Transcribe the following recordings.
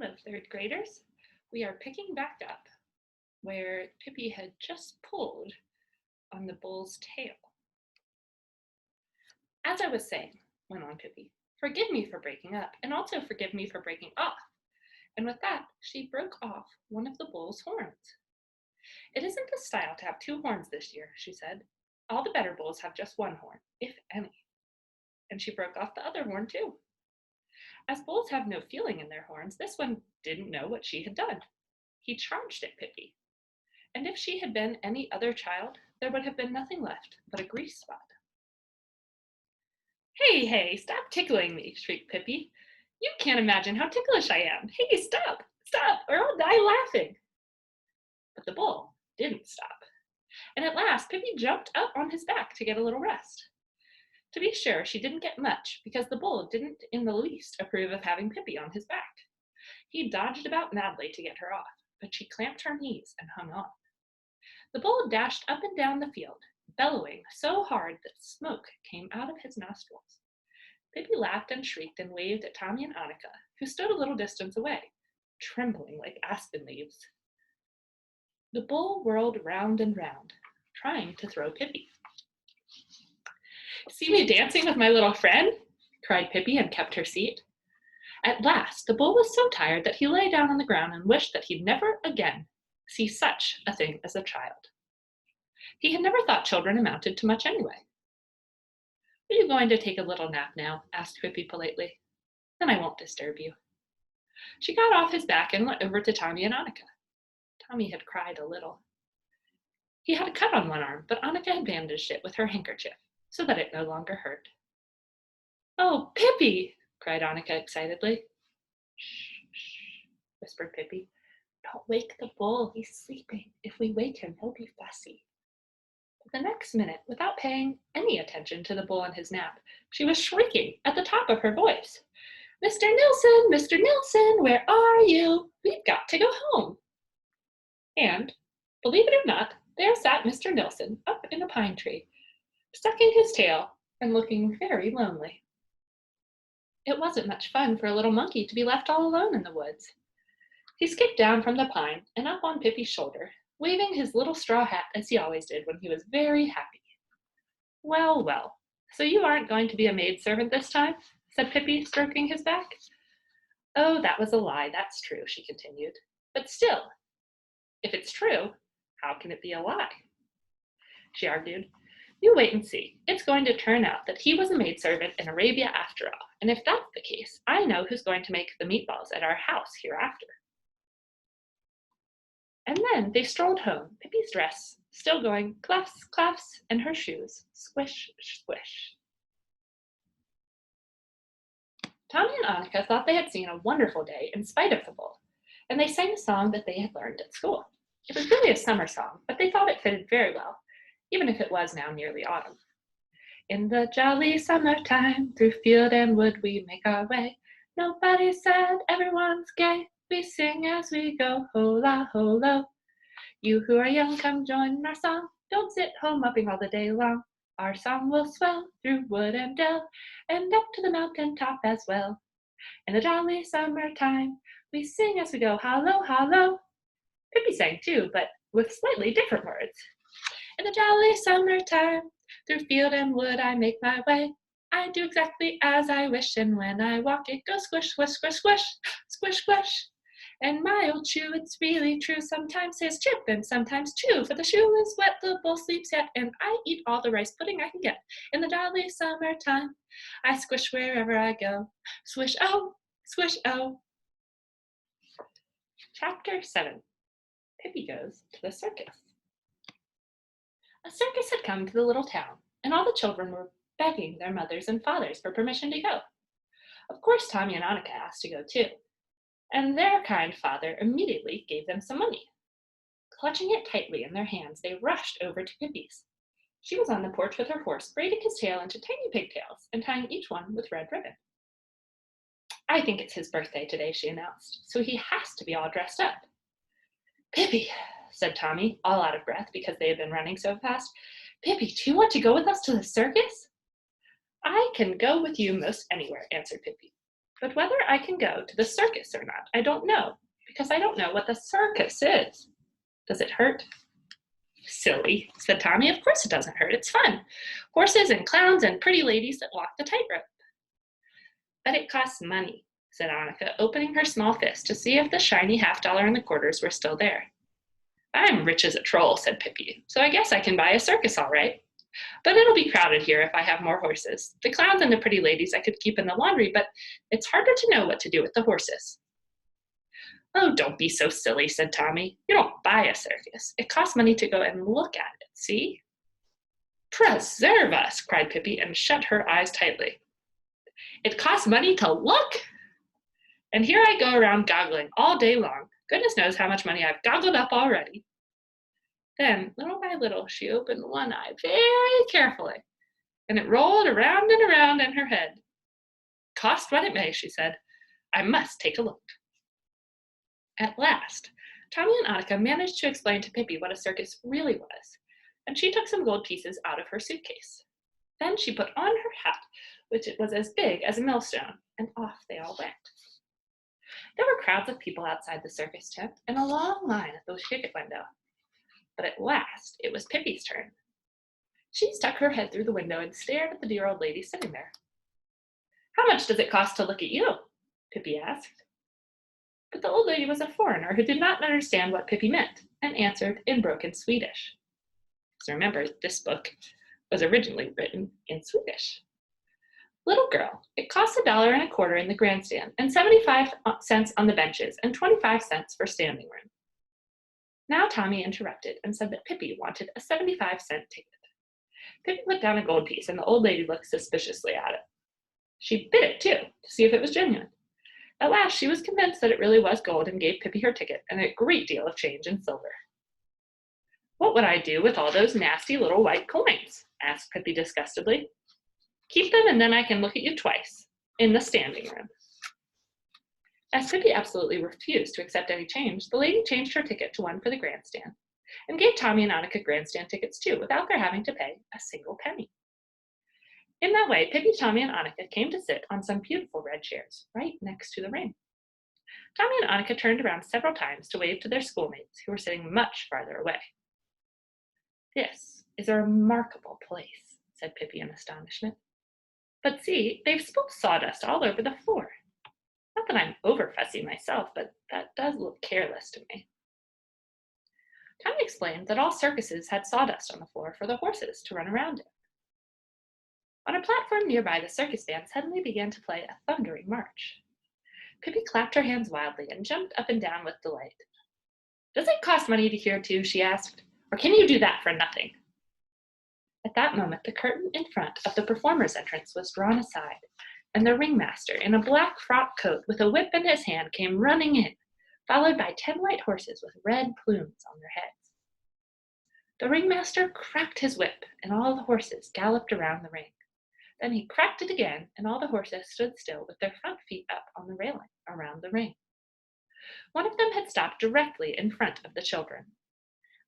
Hello, third graders. We are picking back up where Pippi had just pulled on the bull's tail. As I was saying, went on Pippi, forgive me for breaking up, and also forgive me for breaking off. And with that, she broke off one of the bull's horns. It isn't the style to have two horns this year, she said. All the better bulls have just one horn, if any. And she broke off the other horn too. As bulls have no feeling in their horns, this one didn't know what she had done. He charged at Pippi, and if she had been any other child, there would have been nothing left but a grease spot. Hey, hey, stop tickling me, shrieked Pippi. You can't imagine how ticklish I am. Hey, stop, or I'll die laughing. But the bull didn't stop, and at last Pippi jumped up on his back to get a little rest. To be sure, she didn't get much, because the bull didn't in the least approve of having Pippi on his back. He dodged about madly to get her off, but she clamped her knees and hung on. The bull dashed up and down the field, bellowing so hard that smoke came out of his nostrils. Pippi laughed and shrieked and waved at Tommy and Annika, who stood a little distance away, trembling like aspen leaves. The bull whirled round and round, trying to throw Pippi. See me dancing with my little friend? Cried Pippi and kept her seat. At last, the bull was so tired that he lay down on the ground and wished that he'd never again see such a thing as a child. He had never thought children amounted to much anyway. Are you going to take a little nap now? Asked Pippi politely. Then I won't disturb you. She got off his back and went over to Tommy and Annika. Tommy had cried a little. He had a cut on one arm, but Annika had bandaged it with her handkerchief, so that it no longer hurt. Oh, Pippi! Cried Annika excitedly. Shh, shh, whispered Pippi. Don't wake the bull, he's sleeping. If we wake him, he'll be fussy. But the next minute, without paying any attention to the bull and his nap, she was shrieking at the top of her voice. Mr. Nilsson, where are you? We've got to go home. And, believe it or not, there sat Mr. Nilsson up in a pine tree, sucking his tail and looking very lonely. It wasn't much fun for a little monkey to be left all alone in the woods. He skipped down from the pine and up on Pippi's shoulder, waving his little straw hat as he always did when he was very happy. Well, well, so you aren't going to be a maidservant this time? Said Pippi, stroking his back. Oh, that was a lie, that's true, she continued. But still, if it's true, how can it be a lie? She argued. You wait and see. It's going to turn out that he was a maidservant in Arabia after all, and if that's the case, I know who's going to make the meatballs at our house hereafter. And then they strolled home, Pippi's dress still going clafs, clafs, and her shoes squish, squish. Tommy and Annika thought they had seen a wonderful day in spite of the bull, and they sang a song that they had learned at school. It was really a summer song, but they thought it fitted very well, even if it was now nearly autumn. In the jolly summertime, through field and wood we make our way. Nobody's sad, everyone's gay. We sing as we go, hola, holo. You who are young, come join our song. Don't sit home mopping all the day long. Our song will swell through wood and dell, and up to the mountain top as well. In the jolly summertime, we sing as we go, hallo, hallo. Pippi sang too, but with slightly different words. In the jolly summertime, through field and wood I make my way. I do exactly as I wish, and when I walk it goes squish, squish, squish, squish, squish, squish. And my old shoe, it's really true, sometimes says chip and sometimes chew. For the shoe is wet, the bull sleeps yet, and I eat all the rice pudding I can get. In the jolly summertime, I squish wherever I go. Swish, oh, squish, oh. Chapter 7. Pippi goes to the circus. A circus had come to the little town, and all the children were begging their mothers and fathers for permission to go. Of course, Tommy and Annika asked to go too, and their kind father immediately gave them some money. Clutching it tightly in their hands, they rushed over to Pippi's. She was on the porch with her horse, braiding his tail into tiny pigtails and tying each one with red ribbon. I think it's his birthday today, she announced, so he has to be all dressed up. Pippi, said Tommy, all out of breath because they had been running so fast. Pippi, do you want to go with us to the circus? I can go with you most anywhere, answered Pippi. But whether I can go to the circus or not, I don't know, because I don't know what the circus is. Does it hurt? Silly, said Tommy. Of course it doesn't hurt. It's fun. Horses and clowns and pretty ladies that walk the tightrope. But it costs money, said Annika, opening her small fist to see if the shiny $half and the quarters were still there. I'm rich as a troll, said Pippi, so I guess I can buy a circus all right. But it'll be crowded here if I have more horses. The clowns and the pretty ladies I could keep in the laundry, but it's harder to know what to do with the horses. Oh, don't be so silly, said Tommy. You don't buy a circus. It costs money to go and look at it, see? Preserve us, cried Pippi and shut her eyes tightly. It costs money to look? And here I go around goggling all day long. Goodness knows how much money I've goggled up already. Then, little by little, she opened one eye very carefully, and it rolled around and around in her head. Cost what it may, she said, I must take a look. At last, Tommy and Annika managed to explain to Pippi what a circus really was, and she took some gold pieces out of her suitcase. Then she put on her hat, which was as big as a millstone, and off they all went. There were crowds of people outside the circus tent and a long line at the ticket window. But at last, it was Pippi's turn. She stuck her head through the window and stared at the dear old lady sitting there. How much does it cost to look at you? Pippi asked. But the old lady was a foreigner who did not understand what Pippi meant and answered in broken Swedish. So remember, this book was originally written in Swedish. Little girl, it costs $1.25 in the grandstand and 75 cents on the benches and 25 cents for standing room. Now Tommy interrupted and said that Pippi wanted a 75-cent ticket. Pippi put down a gold piece and the old lady looked suspiciously at it. She bit it too, to see if it was genuine. At last, she was convinced that it really was gold and gave Pippi her ticket and a great deal of change in silver. What would I do with all those nasty little white coins? Asked Pippi disgustedly. Keep them and then I can look at you twice, in the standing room. As Pippi absolutely refused to accept any change, the lady changed her ticket to one for the grandstand and gave Tommy and Annika grandstand tickets too, without their having to pay a single penny. In that way, Pippi, Tommy, and Annika came to sit on some beautiful red chairs right next to the ring. Tommy and Annika turned around several times to wave to their schoolmates who were sitting much farther away. This is a remarkable place, said Pippi in astonishment. But see, they've spilled sawdust all over the floor. Not that I'm over-fussy myself, but that does look careless to me. Tommy explained that all circuses had sawdust on the floor for the horses to run around in. On a platform nearby, the circus band suddenly began to play a thundering march. Pippi clapped her hands wildly and jumped up and down with delight. Does it cost money to hear too? She asked. Or can you do that for nothing? At that moment, the curtain in front of the performer's entrance was drawn aside, and the ringmaster, in a black frock coat with a whip in his hand, came running in, followed by 10 white horses with red plumes on their heads. The ringmaster cracked his whip, and all the horses galloped around the ring. Then he cracked it again, and all the horses stood still with their front feet up on the railing around the ring. One of them had stopped directly in front of the children.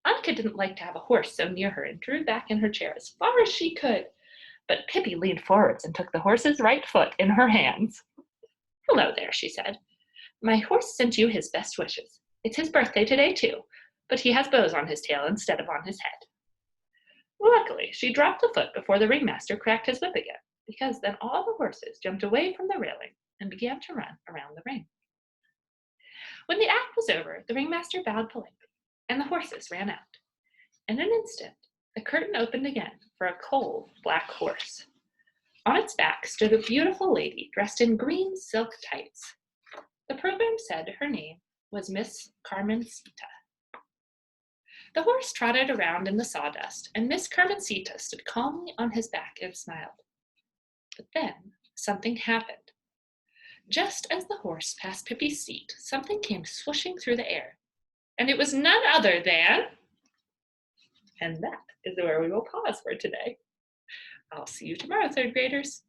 Annika didn't like to have a horse so near her and drew back in her chair as far as she could, but Pippi leaned forwards and took the horse's right foot in her hands. Hello there, she said. My horse sent you his best wishes. It's his birthday today, too, but he has bows on his tail instead of on his head. Luckily, she dropped the foot before the ringmaster cracked his whip again, because then all the horses jumped away from the railing and began to run around the ring. When the act was over, the ringmaster bowed politely, and the horses ran out. In an instant, the curtain opened again for a coal black horse. On its back stood a beautiful lady dressed in green silk tights. The program said her name was Miss Carmencita. The horse trotted around in the sawdust, and Miss Carmencita stood calmly on his back and smiled. But then something happened. Just as the horse passed Pippi's seat, something came swooshing through the air, and it was none other than... And that is where we will pause for today. I'll see you tomorrow, third graders.